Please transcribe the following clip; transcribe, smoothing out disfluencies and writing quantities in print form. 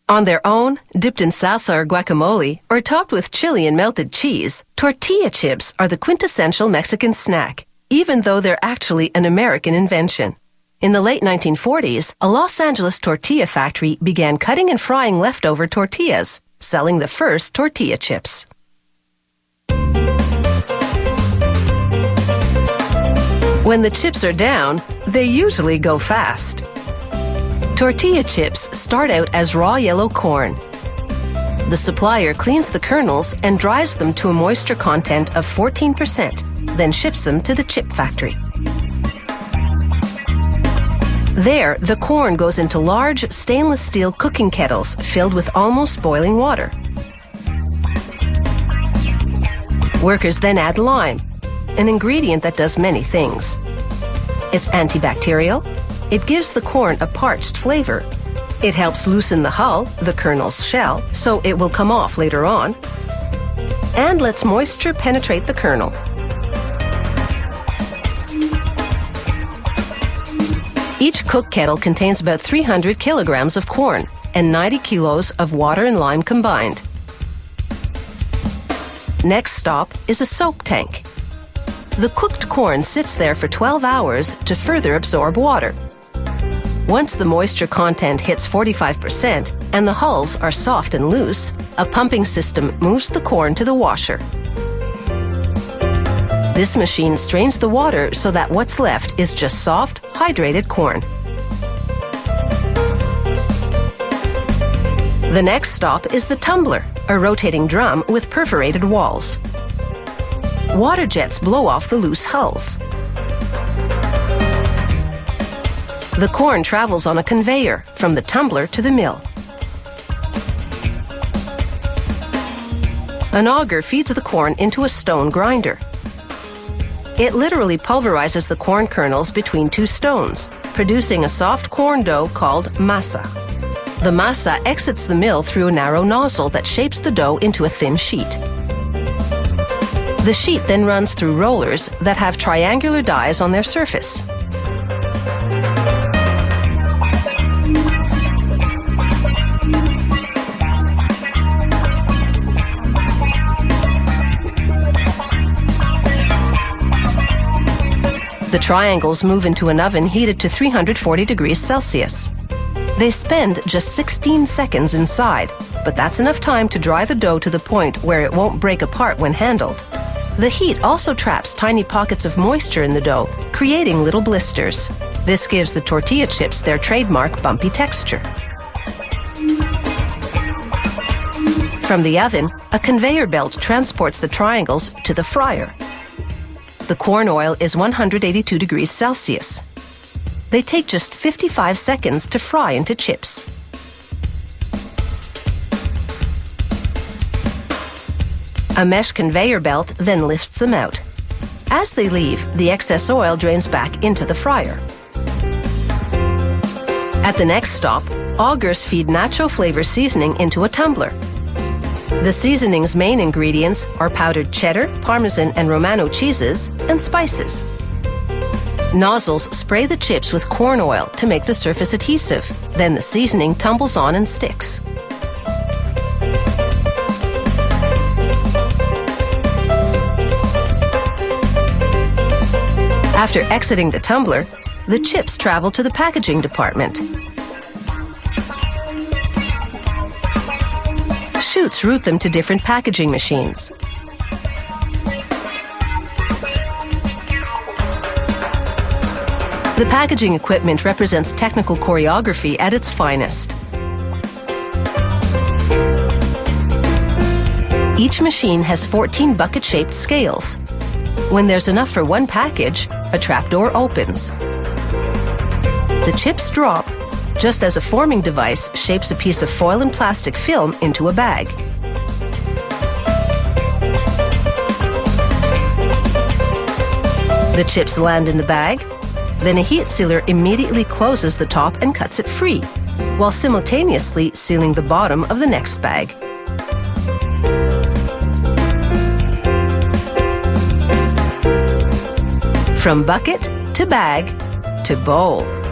On their own, dipped in salsa or guacamole, or topped with chili and melted cheese, tortilla chips are the quintessential Mexican snack, even though they're actually an American invention. In the late 1940s, a Los Angeles tortilla factory began cutting and frying leftover tortillas, selling the first tortilla chips. When the chips are down, they usually go fast. Tortilla chips start out as raw yellow corn. The supplier cleans the kernels and dries them to a moisture content of 14%, then ships them to the chip factory. There, the corn goes into large stainless steel cooking kettles filled with almost boiling water. Workers then add lime, an ingredient that does many things. It's antibacterial. It gives the corn a parched flavor. It helps loosen the hull, the kernel's shell, so it will come off later on, and lets moisture penetrate the kernel. Each cook kettle contains about 300 kilograms of corn and 90 kilos of water and lime combined. Next stop is a soak tank. The cooked corn sits there for 12 hours to further absorb water. Once the moisture content hits 45% and the hulls are soft and loose, a pumping system moves the corn to the washer. This machine strains the water so that what's left is just soft, hydrated corn. The next stop is the tumbler, a rotating drum with perforated walls. Water jets blow off the loose hulls. The corn travels on a conveyor from the tumbler to the mill. An auger feeds the corn into a stone grinder. It literally pulverizes the corn kernels between two stones, producing a soft corn dough called masa. The masa exits the mill through a narrow nozzle that shapes the dough into a thin sheet. The sheet then runs through rollers that have triangular dies on their surface. The triangles move into an oven heated to 340 degrees Celsius. They spend just 16 seconds inside, but that's enough time to dry the dough to the point where it won't break apart when handled. The heat also traps tiny pockets of moisture in the dough, creating little blisters. This gives the tortilla chips their trademark bumpy texture. From the oven, a conveyor belt transports the triangles to the fryer. The corn oil is 182 degrees Celsius. They take just 55 seconds to fry into chips. A mesh conveyor belt then lifts them out. As they leave, the excess oil drains back into the fryer. At the next stop, augers feed nacho flavor seasoning into a tumbler. The seasoning's main ingredients are powdered cheddar, Parmesan, and Romano cheeses, and spices. Nozzles spray the chips with corn oil to make the surface adhesive. Then the seasoning tumbles on and sticks. After exiting the tumbler, the chips travel to the packaging department. Chutes route them to different packaging machines. The packaging equipment represents technical choreography at its finest. Each machine has 14 bucket-shaped scales. When there's enough for one package, a trapdoor opens. The chips drop, just as a forming device shapes a piece of foil and plastic film into a bag. The chips land in the bag, then a heat sealer immediately closes the top and cuts it free, while simultaneously sealing the bottom of the next bag. From bucket to bag to bowl.